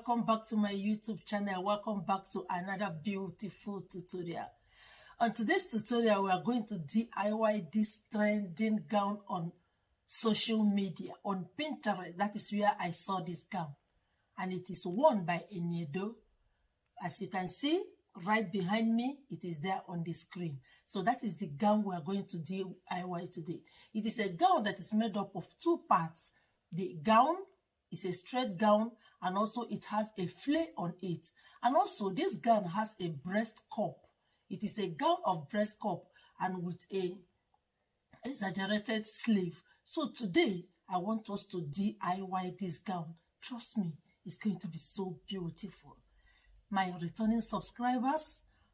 welcome back to my YouTube channel. Welcome back to another beautiful tutorial. On today's tutorial, we are going to DIY this trending gown on social media, on Pinterest. That is where I saw this gown, and it is worn by a needle. As you can see right behind me, it is there on the screen. So that is the gown we are going to DIY today. It is a gown that is made up of two parts. The gown is a straight gown, and also it has a flare on it. And also this gown has a breast cup. It is a gown of breast cup and with a exaggerated sleeve. So today I want us to DIY this gown. Trust me, it's going to be so beautiful. My returning subscribers,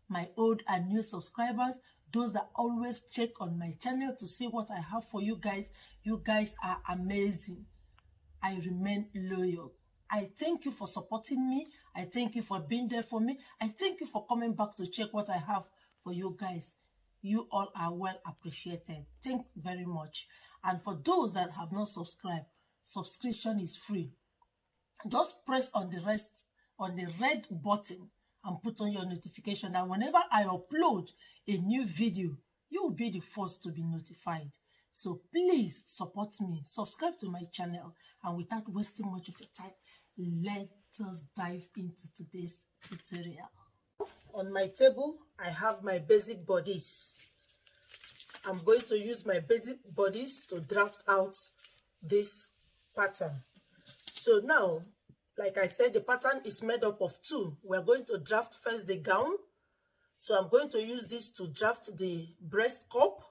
my old and new subscribers, those that always check on my channel to see what I have for you guys are amazing. I remain loyal. I thank you for supporting me. I thank you for being there for me. I thank you for coming back to check what I have for you guys. You all are well appreciated. Thank you very much. And for those that have not subscribed, subscription is free. Just press on the red button and put on your notification, and whenever I upload a new video, you will be the first to be notified. So please support me, subscribe to my channel, and without wasting much of your time, let us dive into today's tutorial. On my table, I have my basic bodies. I'm going to use my basic bodies to draft out this pattern. So now, like I said, the pattern is made up of two. We're going to draft first the gown. So I'm going to use this to draft the breast cup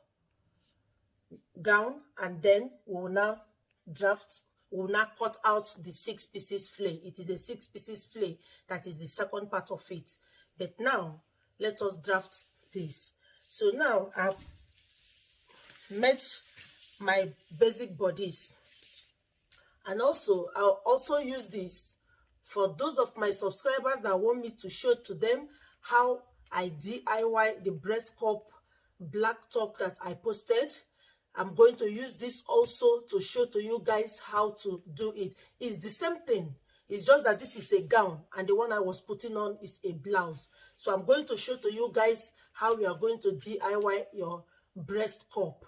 gown, and then we'll now cut out the 6 pieces flare. It is a 6 pieces flare that is the second part of it. But now let us draft this. So now I've made my basic bodies, and also I'll also use this for those of my subscribers that want me to show to them how I DIY the breast cup black top that I posted. I'm going to use this also to show to you guys how to do it. It's the same thing. It's just that this is a gown and the one I was putting on is a blouse. So I'm going to show to you guys how we are going to DIY your breast cup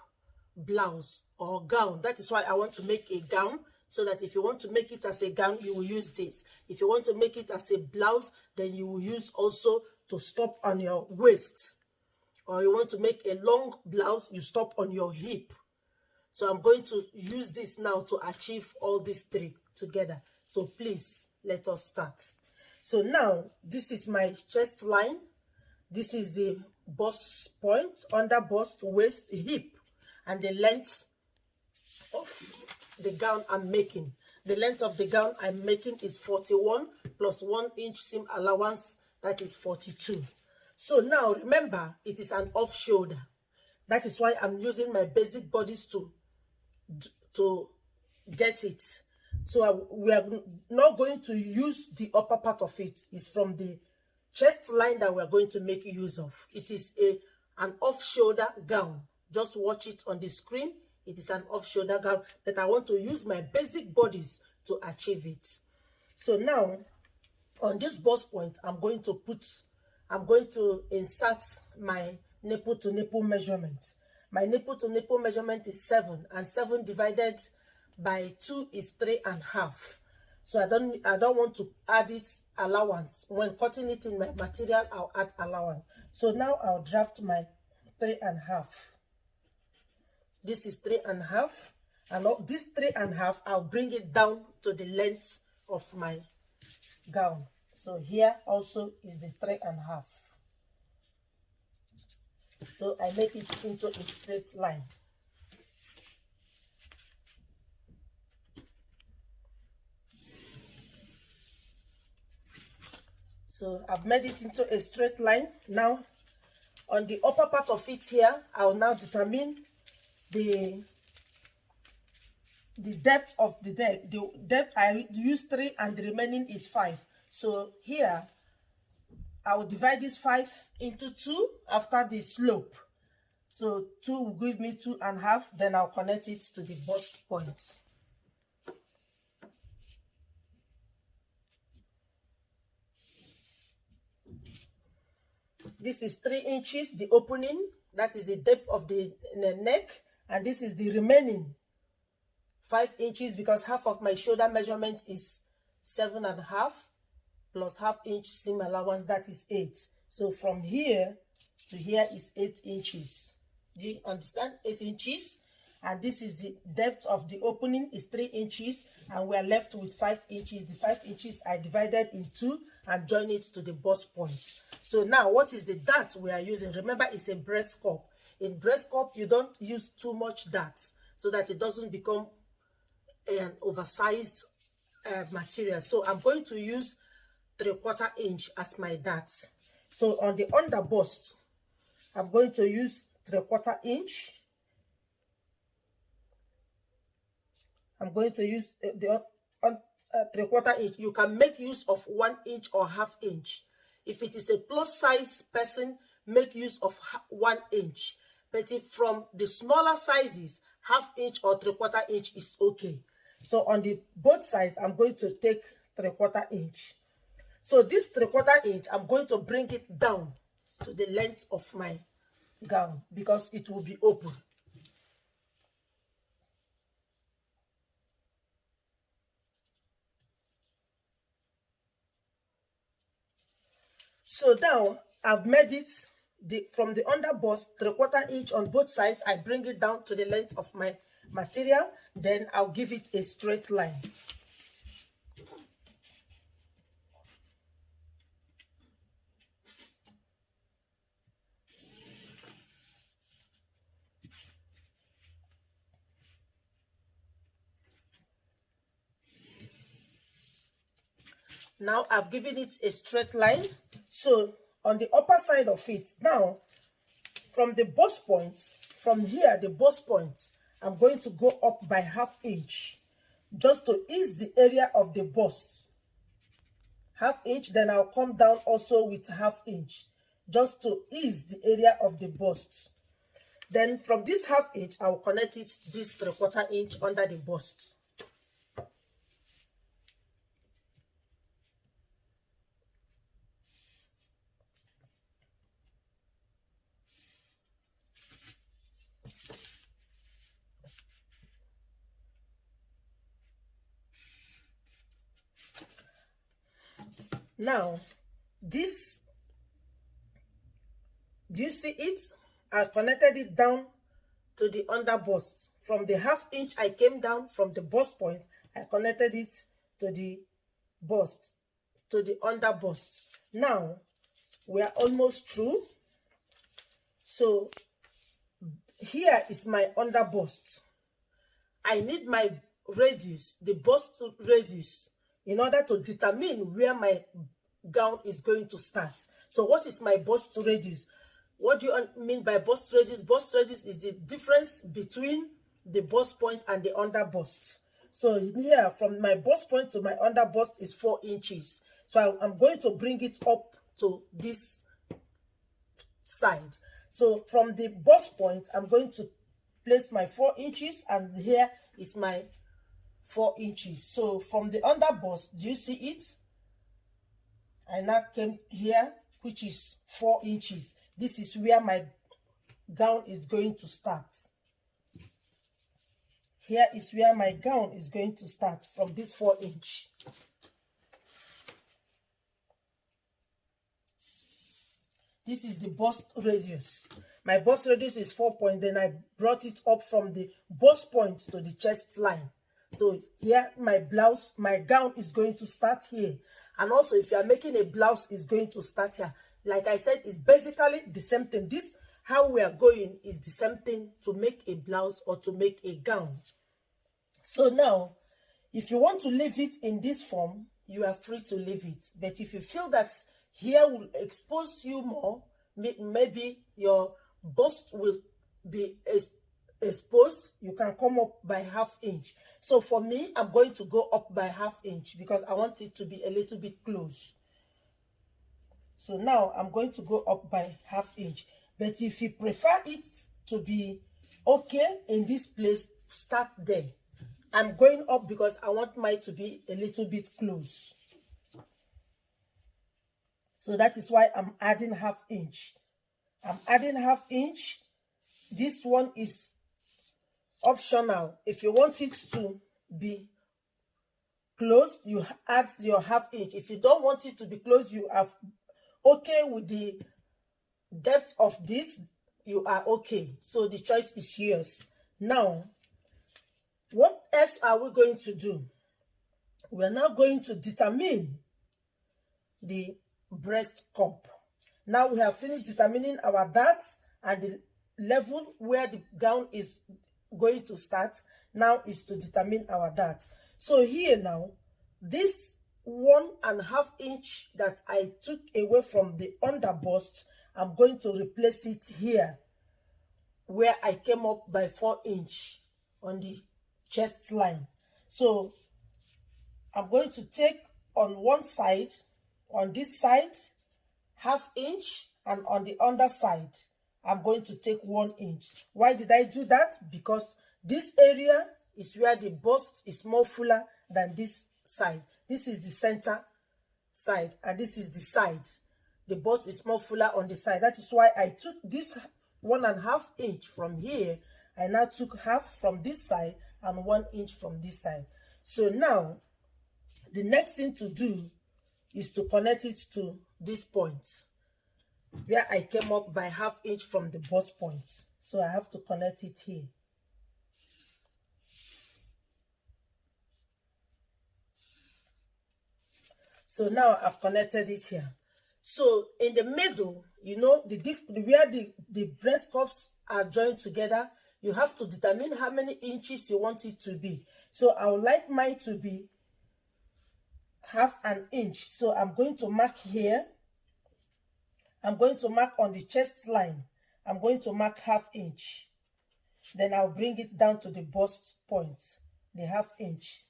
blouse or gown. That is why I want to make a gown, so that if you want to make it as a gown, you will use this. If you want to make it as a blouse, then you will use also to stop on your waist. Or you want to make a long blouse, you stop on your hip. So I'm going to use this now to achieve all these three together. So please, let us start. So now, this is my chest line. This is the bust point, under bust, waist, hip, and the length of the gown I'm making. The length of the gown I'm making is 41 plus 1 inch seam allowance, that is 42. So now remember, it is an off shoulder. That is why I'm using my basic bodies to get it. So we are not going to use the upper part of it. It's from the chest line that we are going to make use of. It is an off shoulder gown. Just watch it on the screen. It is an off shoulder gown, but I want to use my basic bodies to achieve it. So now on this bust point, I'm going to insert my nipple to nipple measurement. My nipple to nipple measurement is 7, and 7 divided by 2 is 3.5. So I don't want to add it allowance. When cutting it in my material, I'll add allowance. So now I'll draft my 3.5. This is 3.5, and this 3.5, I'll bring it down to the length of my gown. So here also is the 3.5. So I make it into a straight line. So I've made it into a straight line. Now on the upper part of it here, I'll now determine the depth of the depth. The depth I use 3 and the remaining is 5. So here I will divide this 5 into 2 after the slope. So 2 will give me 2.5. Then I'll connect it to the bust point. This is 3 inches, the opening, that is the depth of the neck, and this is the remaining 5 inches, because half of my shoulder measurement is 7.5 plus ½ inch seam allowance, that is 8. So from here to here is 8 inches. Do you understand? 8 inches. And this is the depth of the opening is 3 inches, and we are left with 5 inches. The 5 inches I divided in 2 and join it to the bust point. So now, what is the dart we are using? Remember, it's a breast cup. In breast cup, you don't use too much dart so that it doesn't become an oversized material. So I'm going to use 3/4 inch as my dart. So on the under bust, I'm going to use 3/4 inch. I'm going to use the 3/4 inch. You can make use of 1 inch or ½ inch. If it is a plus size person, make use of 1 inch. But if from the smaller sizes, ½ inch or 3/4 inch is okay. So on the both sides, I'm going to take 3/4 inch. So this 3/4 inch, I'm going to bring it down to the length of my gown because it will be open. So now I've made it from the under bust 3/4 inch on both sides. I bring it down to the length of my material. Then I'll give it a straight line. Now I've given it a straight line. So on the upper side of it, now from the bust point, from here, the bust point, I'm going to go up by ½ inch just to ease the area of the bust. ½ inch, then I'll come down also with ½ inch just to ease the area of the bust. Then from this ½ inch, I'll connect it to this 3/4 inch under the bust. Now, this, do you see it? I connected it down to the under bust. From the ½ inch I came down from the bust point, I connected it to the bust, to the under bust. Now, we are almost through. So, here is my under bust. I need my radius, the bust radius, in order to determine where my gown is going to start. So what is my bust radius? What do you mean by bust radius? Bust radius is the difference between the bust point and the under bust. So here, from my bust point to my under bust is 4 inches. So I'm going to bring it up to this side. So from the bust point, I'm going to place my 4 inches, and here is my 4 inches. So from the under bust, do you see it? I now came here, which is 4 inches. This is where my gown is going to start. Here is where my gown is going to start, from this 4 inch. This is the bust radius. My bust radius is 4 point. Then I brought it up from the bust point to the chest line. So here my blouse, my gown is going to start here. And also, if you are making a blouse, it's going to start here. Like I said, it's basically the same thing. This, how we are going, is the same thing to make a blouse or to make a gown. So now, if you want to leave it in this form, you are free to leave it. But if you feel that here will expose you more, maybe your bust will be exposed, you can come up by ½ inch. So for me, I'm going to go up by ½ inch because I want it to be a little bit close. So now I'm going to go up by ½ inch. But if you prefer it to be okay in this place, start there. I'm going up because I want mine to be a little bit close. So that is why I'm adding ½ inch. I'm adding ½ inch. This one is optional. If you want it to be closed, you add your ½ inch. If you don't want it to be closed, you are okay with the depth of this, you are okay. So the choice is yours. Now, what else are we going to do? We're now going to determine the breast cup. Now we have finished determining our darts and the level where the gown is going to start. Now is to determine our dart. So here now, this 1½ inch that I took away from the under bust, I'm going to replace it here where I came up by 4 inch on the chest line. So I'm going to take on one side, on this side, ½ inch, and on the underside, I'm going to take 1 inch. Why did I do that? Because this area is where the bust is more fuller than this side. This is the center side, and this is the side. The bust is more fuller on the side. That is why I took this 1½ inch from here. I now took half from this side and 1 inch from this side. So now, the next thing to do is to connect it to this point where I came up by ½ inch from the bust point. So I have to connect it here. So now I've connected it here. So in the middle, you know, where the breast cups are joined together, you have to determine how many inches you want it to be. So I would like mine to be ½ inch. So I'm going to mark here. I'm going to mark on the chest line. I'm going to mark ½ inch. Then I'll bring it down to the bust point, the ½ inch.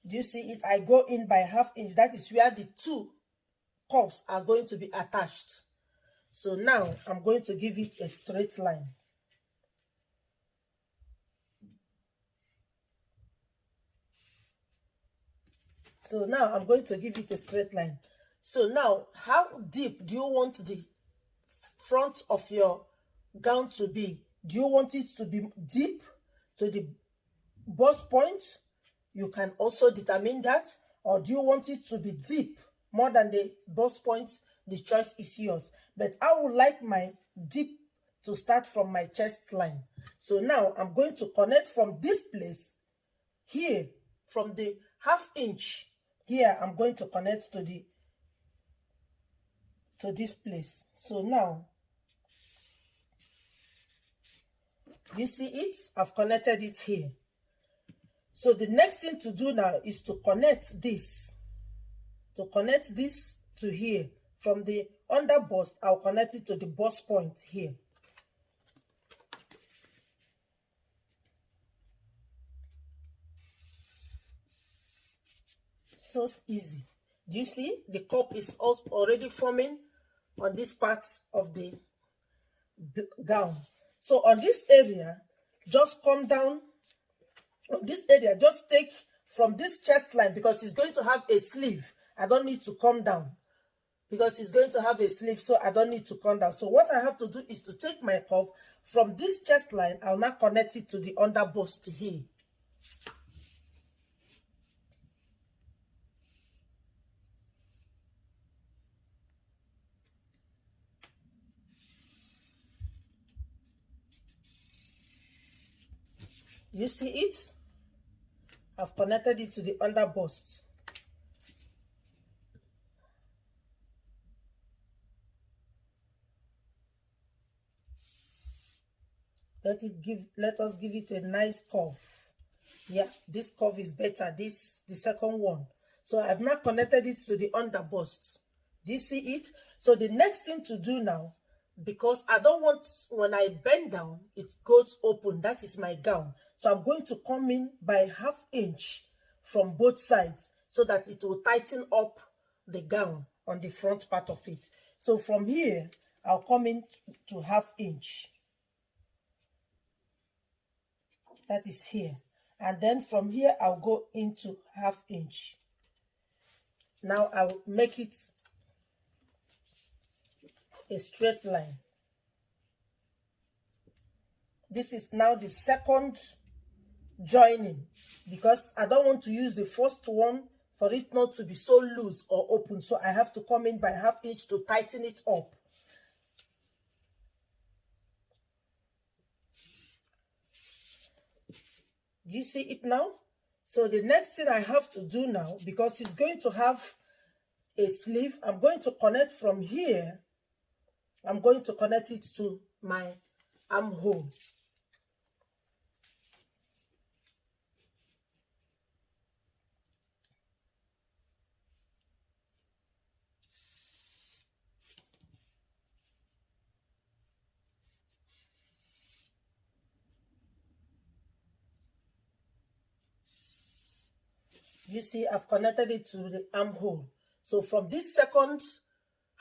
Do you see it? I go in by ½ inch. That is where the two cups are going to be attached. So now I'm going to give it a straight line. So now I'm going to give it a straight line. So now, how deep do you want the front of your gown to be? Do you want it to be deep to the bust point? You can also determine that. Or do you want it to be deep more than the bust point? The choice is yours. But I would like my deep to start from my chest line. So now I'm going to connect from this place here, from the ½ inch. Here I'm going to connect to this place. So now, you see it? I've connected it here. So the next thing to do now is to connect this. To connect this to here. From the under bust, I'll connect it to the bust point here. So easy. Do you see? The cup is also already forming on this part of the gown. So on this area, just come down. On this area, just take from this chest line, because it's going to have a sleeve. I don't need to come down because it's going to have a sleeve, so I don't need to come down. So what I have to do is to take my cuff from this chest line. I'll now connect it to the under bust here. You see it? I've connected it to the under bust. Let us give it a nice curve. Yeah, this curve is better. This the second one. So I've now connected it to the under bust. Do you see it? So the next thing to do now, because I don't want when I bend down, it goes open. That is my gown. So I'm going to come in by ½ inch from both sides so that it will tighten up the gown on the front part of it. So from here, I'll come in to ½ inch. That is here. And then from here, I'll go into ½ inch. Now I'll make it a straight line. this is now the second joining, because I don't want to use the first one for it not to be so loose or open. So I have to come in by 1/2 inch to tighten it up. Do you see it now? So the next thing I have to do now, because it's going to have a sleeve, I'm going to connect from here. I'm going to connect it to my armhole. You see, I've connected it to the armhole. So from this second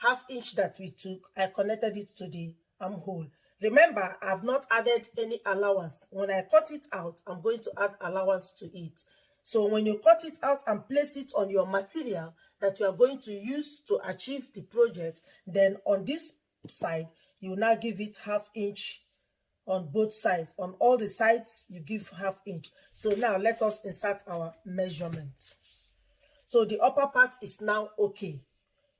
1/2 inch that we took, I connected it to the armhole. Remember, I've not added any allowance. When I cut it out, I'm going to add allowance to it. So when you cut it out and place it on your material that you are going to use to achieve the project, then on this side, you now give it 1/2 inch on both sides. On all the sides, you give 1/2 inch. So now let us insert our measurement. So the upper part is now okay.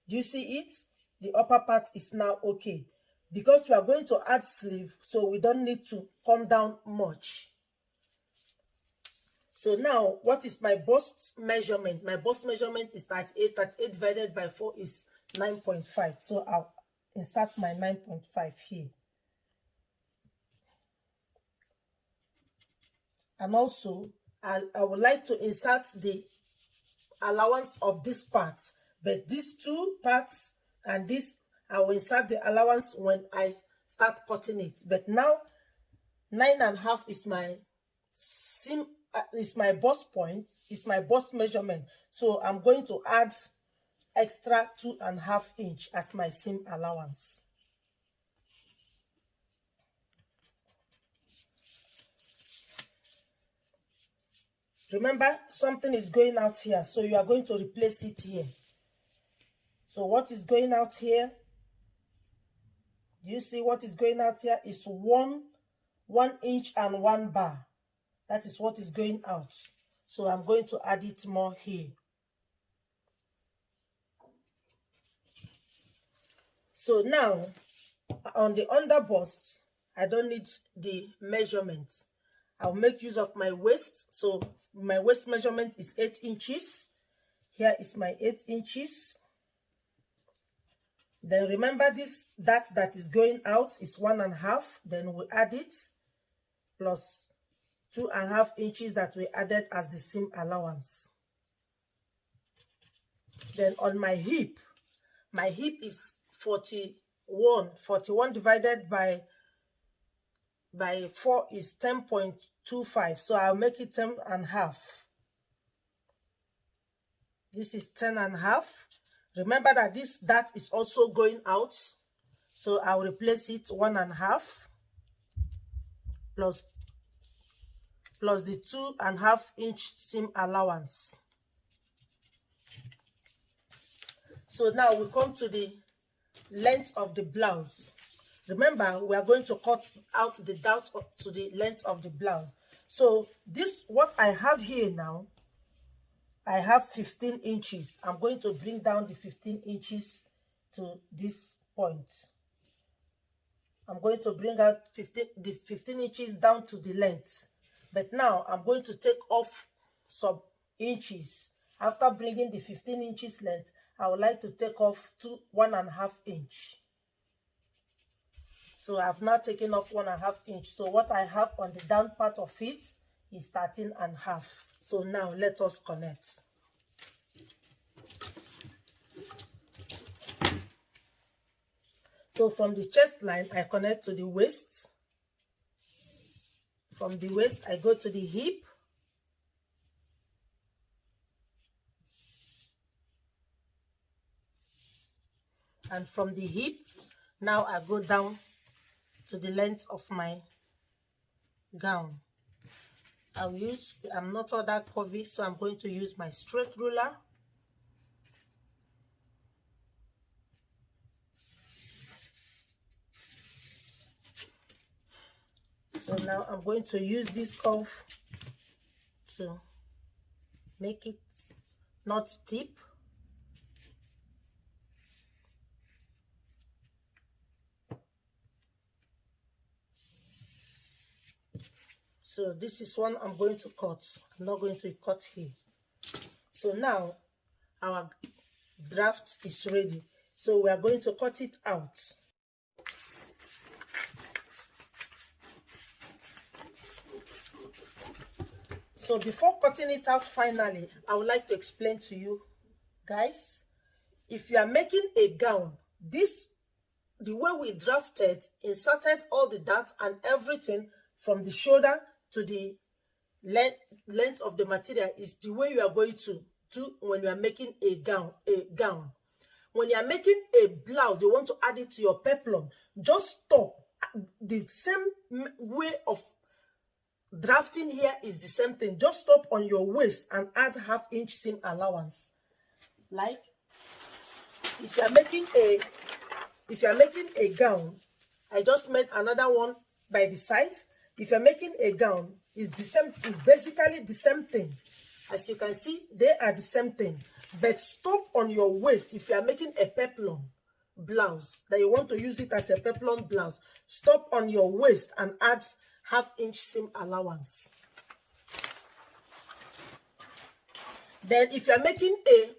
Do you see it? The upper part is now okay. Because we are going to add sleeve, so we don't need to come down much. So now, what is my bust measurement? My bust measurement is 38. 38 divided by 4 is 9.5. So I'll insert my 9.5 here. And also, I would like to insert the allowance of this part. But these two parts and this, I will insert the allowance when I start cutting it. But now, 9.5 is my seam, is my bust point, is my bust measurement. So I'm going to add extra 2.5 inch as my seam allowance. Remember, something is going out here, so you are going to replace it here. So what is going out here? Do you see what is going out here? Is 1 inch and 1 bar. That is what is going out. So I'm going to add it more here. So now, on the underbust, I don't need the measurements. I'll make use of my waist. So my waist measurement is 8 inches. Here is my 8 inches. Then remember this, that is going out is 1.5. Then we add it plus 2.5 inches that we added as the seam allowance. Then on my hip is 41. 41 divided by 4 is 10.25. So I'll make it 10.5. This is 10.5. Remember that that is also going out. So I'll replace it 1.5 plus the 2.5 inch seam allowance. So now we come to the length of the blouse. Remember, we are going to cut out the dart to the length of the blouse. So this, what I have here now, I have 15 inches. I'm going to bring down the 15 inches to this point. I'm going to bring out the 15 inches down to the length. But now I'm going to take off some inches. After bringing the 15 inches length, I would like to take off 1.5 inch. So I've now taken off 1.5 inch. So what I have on the down part of it is 13.5. So now let us connect. So from the chest line, I connect to the waist. From the waist, I go to the hip. And from the hip, now I go down to the length of my gown. I'm not all that curvy, so I'm going to use my straight ruler. So now I'm going to use this cuff to make it not steep. So this is one I'm going to cut. I'm not going to cut here. So now our draft is ready. So we are going to cut it out. So before cutting it out finally, I would like to explain to you guys, if you are making a gown, the way we drafted, inserted all the dart and everything from the shoulder to the length of the material is the way you are going to do when you are making a gown. When you are making a blouse, you want to add it to your peplum, just stop. The same way of drafting here is the same thing. Just stop on your waist and add half-inch seam allowance. Like if you are making a gown, I just made another one by the side. If you're making a gown, it's basically the same thing. As you can see, they are the same thing. But stop on your waist. If you are making a peplum blouse, that you want to use it as a peplum blouse, stop on your waist and add half-inch seam allowance. Then if you are making a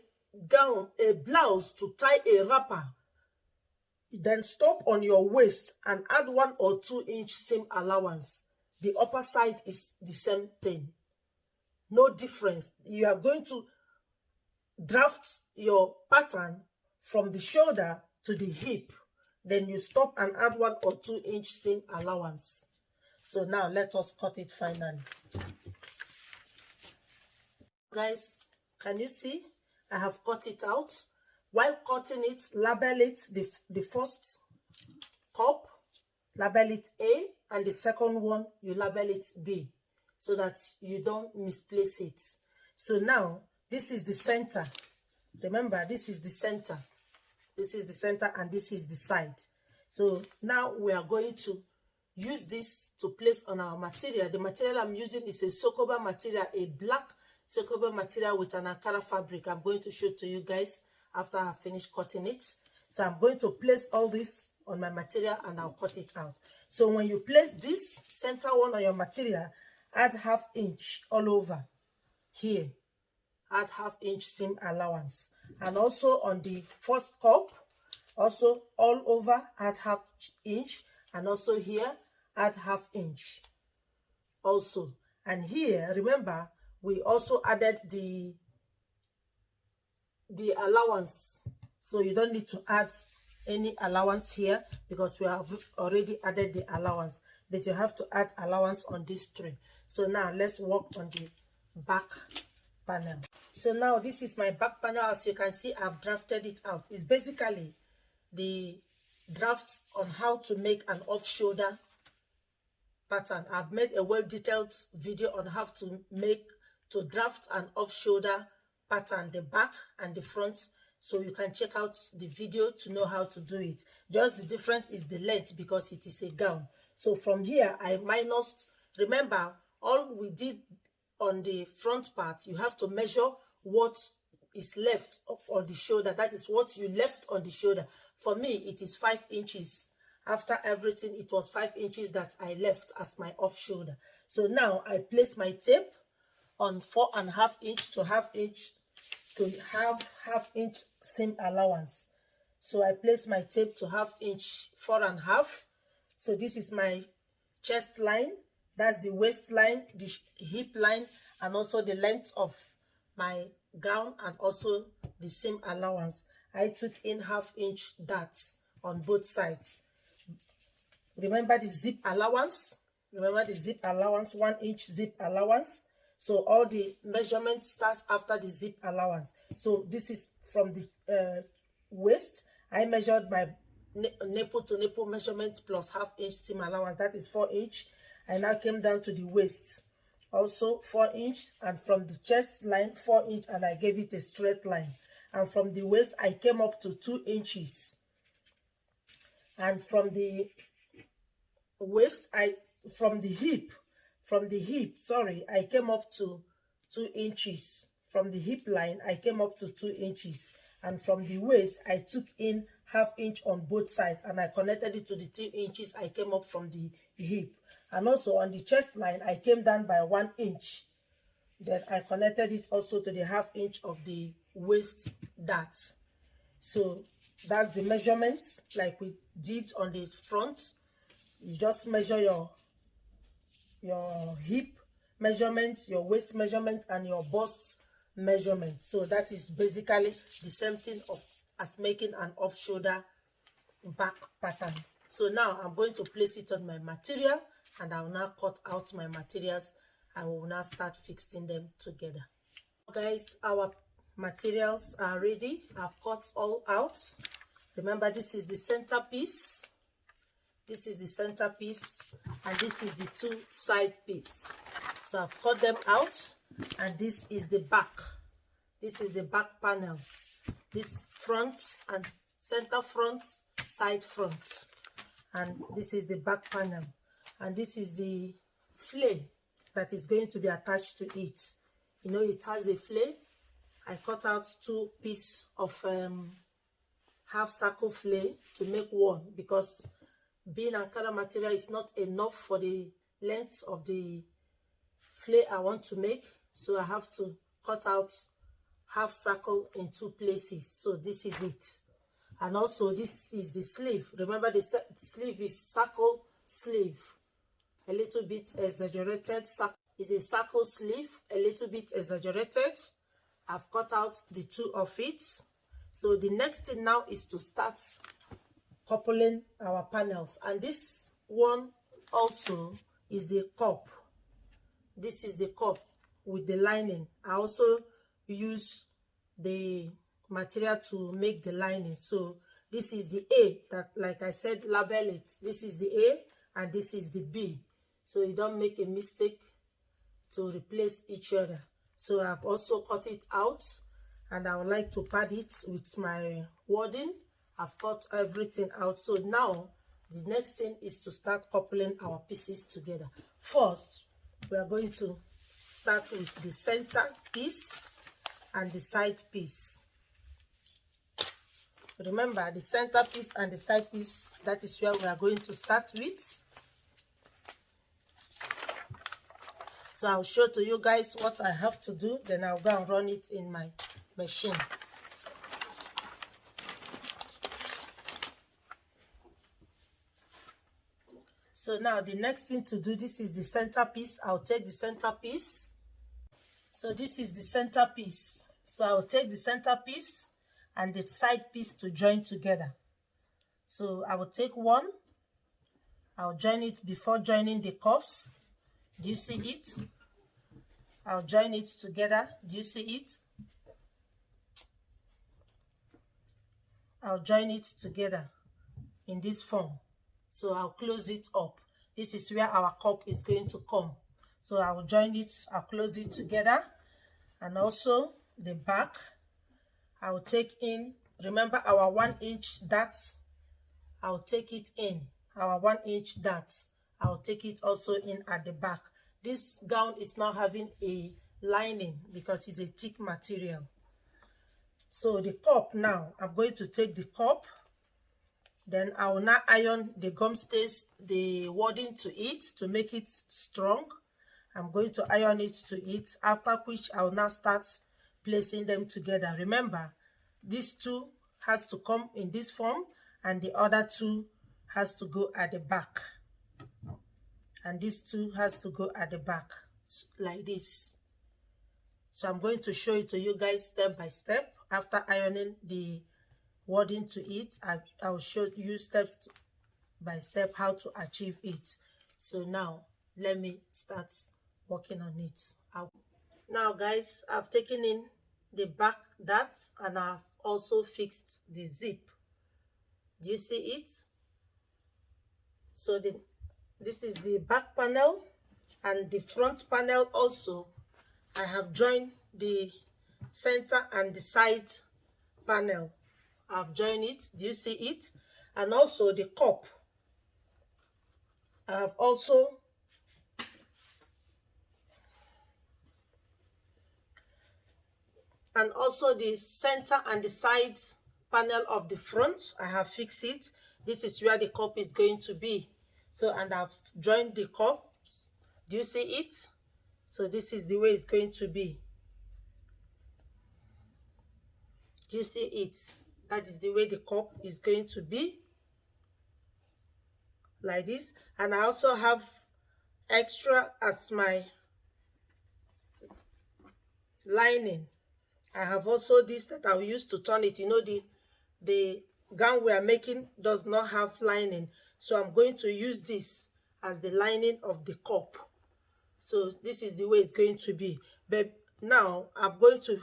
gown, a blouse to tie a wrapper, then stop on your waist and add 1 or 2 inch seam allowance. The upper side is the same thing. No difference. You are going to draft your pattern from the shoulder to the hip. Then you stop and add 1 or 2 inch seam allowance. So now let us cut it finally. Guys, can you see? I have cut it out. While cutting it, label it, the first cup, label it A, and the second one, you label it B, so that you don't misplace it. So now, this is the center. Remember, this is the center. This is the center, and this is the side. So now we are going to use this to place on our material. The material I'm using is a Sokoba material, a black Sokoba material with an Ankara fabric. I'm going to show to you guys after I finish cutting it. So I'm going to place all this on my material and I'll cut it out. So when you place this center one on your material, add half-inch all over here. Add half-inch seam allowance. And also on the first cup, also all over, add half-inch. And also here, add half-inch also. And here, remember, we also added the allowance. So you don't need to add any allowance here because we have already added the allowance. But you have to add allowance on this tray. So now let's work on the back panel. So now this is my back panel. As you can see, I've drafted it out. It's basically the draft on how to make an off-shoulder pattern. I've made a well-detailed video on how to draft an off-shoulder pattern, the back and the front, so you can check out the video to know how to do it. Just the difference is the length because it is a gown. So from here I minus, remember all we did on the front part, you have to measure what is left on the shoulder. That is what you left on the shoulder. For me it is 5 inches. After everything, it was 5 inches that I left as my off shoulder. So now I place my tape on 4.5 inch to half-inch to have half-inch seam allowance. So I place my tape to half-inch, 4.5. So this is my chest line. That's the waistline, the hip line, and also the length of my gown, and also the seam allowance. I took in half-inch darts on both sides. Remember the zip allowance. Remember the zip allowance, 1 inch zip allowance. So all the measurement starts after the zip allowance. So this is from the waist. I measured my nipple to nipple measurement plus half-inch seam allowance. That is 4 inch. I now came down to the waist. Also 4 inch, and from the chest line 4 inch, and I gave it a straight line. And from the waist I came up to 2 inches. And from the waist I from the hip, sorry, I came up to 2 inches. From the hip line, I came up to 2 inches. And from the waist, I took in ½ inch on both sides and I connected it to the 2 inches I came up from the hip. And also on the chest line, I came down by 1 inch. Then I connected it also to the ½ inch of the waist dart. So that's the measurements like we did on the front. You just measure your hip measurement, your waist measurement, and your bust measurement. So that is basically the same thing as making an off-shoulder back pattern. So now I'm going to place it on my material, and I will now cut out my materials and we will now start fixing them together. Guys, our materials are ready. I've cut all out. Remember, this is the centerpiece. This is the centerpiece, and this is the 2 side piece. So I've cut them out, and this is the back. This is the back panel. This front and center front, side front, and this is the back panel. And this is the flay that is going to be attached to it. You know, it has a flay. I cut out 2 pieces of half circle flay to make one, because being Ankara material is not enough for the length of the flay I want to make, so I have to cut out half circle in 2 places. So this is it. And also this is the sleeve. Remember, the sleeve is circle sleeve, a little bit exaggerated. It's a circle sleeve, a little bit exaggerated. I've cut out the 2 of it. So the next thing now is to start coupling our panels, and this one also is the cup. This is the cup with the lining. I also use the material to make the lining. So this is the A, that, like I said, label it. This is the A and this is the B, so you don't make a mistake to replace each other. So I've also cut it out, and I would like to pad it with my wording. I've cut everything out. So now the next thing is to start coupling our pieces together. First, we are going to start with the center piece and the side piece. Remember, the center piece and the side piece, that is where we are going to start with. So I'll show to you guys what I have to do, then I'll go and run it in my machine. So now the next thing to do, this is the center piece. I'll take the center piece. So this is the center piece. So I'll take the center piece and the side piece to join together. So I will take one. I'll join it before joining the cuffs. Do you see it? I'll join it together. Do you see it? I'll join it together in this form. So I'll close it up. This is where our cup is going to come. So I will join it, I'll close it together. And also the back, I will take in, remember our 1 inch dart, I'll take it in, our 1 inch dart, I'll take it also in at the back. This gown is not having a lining because it's a thick material. So the cup now, I'm going to take the cup. Then I will now iron the gum stays, the wording to it to make it strong. I'm going to iron it to it, after which I will now start placing them together. Remember, these 2 has to come in this form and the other 2 has to go at the back. And these 2 has to go at the back, like this. So I'm going to show it to you guys step by step. After ironing the wording to it, I will show you steps by step how to achieve it. So now let me start working on it. Now guys, I've taken in the back dart and I've also fixed the zip. Do you see it? So this is the back panel, and the front panel also. I have joined the center and the side panel. I've joined it. Do you see it? And also the cup, I have also and also the center and the side panel of the front. I have fixed it. This is where the cup is going to be. So, and I've joined the cups. Do you see it? So this is the way it's going to be. Do you see it? That is the way the cup is going to be, like this. And I also have extra as my lining. I have also this that I will use to turn it. You know, the gown we are making does not have lining, so I'm going to use this as the lining of the cup. So this is the way it's going to be. But now I'm going to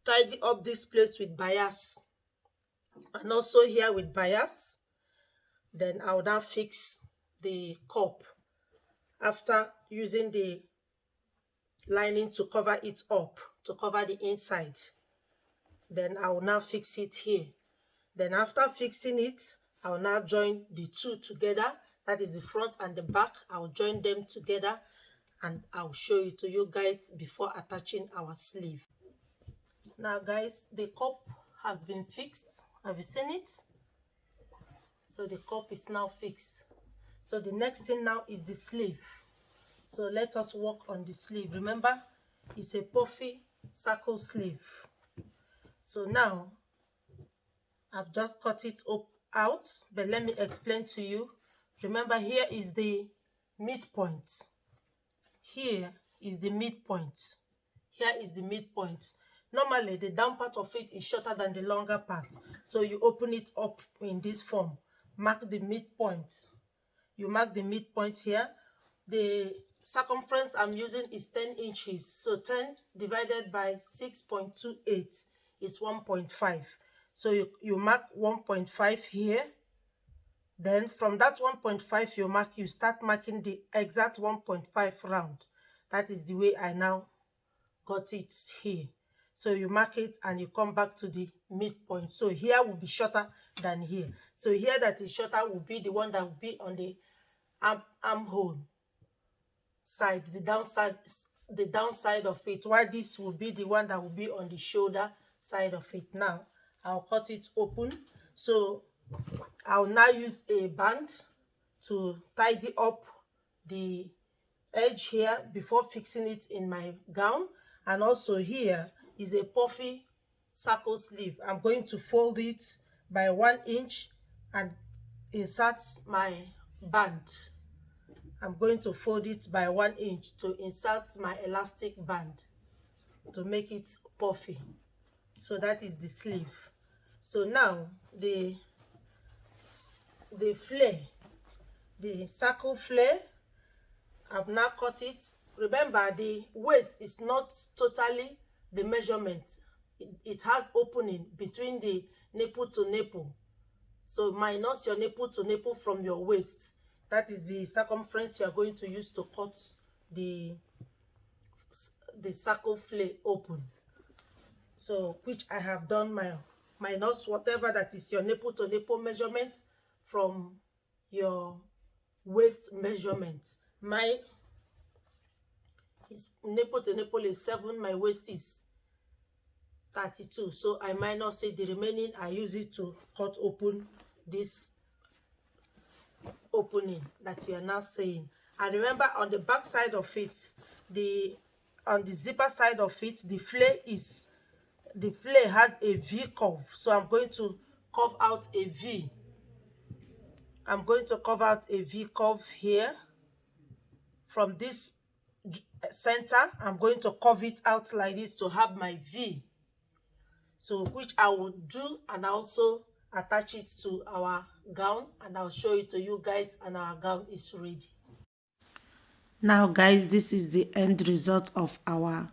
tidy up this place with bias, and also here with bias. Then I'll now fix the cup after using the lining to cover it up, to cover the inside. Then I will now fix it here. Then after fixing it, I'll now join the two together. That is the front and the back. I'll join them together and I'll show it to you guys before attaching our sleeve. Now guys, the cup has been fixed. Have you seen it? So the cup is now fixed. So the next thing now is the sleeve. So let us work on the sleeve. Remember, it's a puffy circle sleeve. So now I've just cut it up out, but let me explain to you. Remember, here is the midpoint. Here is the midpoint. Here is the midpoint. Normally, the down part of it is shorter than the longer part. So you open it up in this form. Mark the midpoint. You mark the midpoint here. The circumference I'm using is 10 inches. So 10 divided by 6.28 is 1.5. So you mark 1.5 here. Then from that 1.5 you start marking the exact 1.5 round. That is the way I now got it here. So you mark it and you come back to the midpoint. So here will be shorter than here. So here that is shorter will be the one that will be on the armhole side, the downside of it, while this will be the one that will be on the shoulder side of it. Now I'll cut it open. So I'll now use a band to tidy up the edge here before fixing it in my gown. And also here is a puffy circle sleeve. I'm going to fold it by 1 inch and insert my band. I'm going to fold it by 1 inch to insert my elastic band to make it puffy. So that is the sleeve. So now the flare, the circle flare, I've now cut it. Remember, the waist is not totally the measurement. It has opening between the nipple to nipple. So minus your nipple to nipple from your waist. That is the circumference you are going to use to cut the circle flare open. So which I have done minus whatever that is your nipple to nipple measurement from your waist measurement. My nipple to nipple is 7, my waist is 32. So I minus it, the remaining I use it to cut open this opening that you are now seeing. And remember, on the back side of it, on the zipper side of it, the flare has a V curve. So I'm going to curve out a V. I'm going to curve out a V curve here. From this center, I'm going to curve it out like this to have my V. So which I will do, and also attach it to our gown, and I'll show it to you guys, and our gown is ready. Now guys, this is the end result of our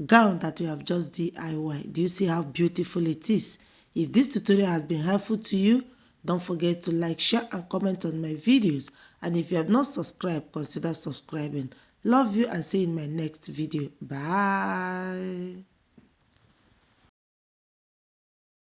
gown that we have just DIY. Do you see how beautiful it is? If this tutorial has been helpful to you, don't forget to like, share and comment on my videos. And if you have not subscribed, consider subscribing. Love you and see you in my next video. Bye.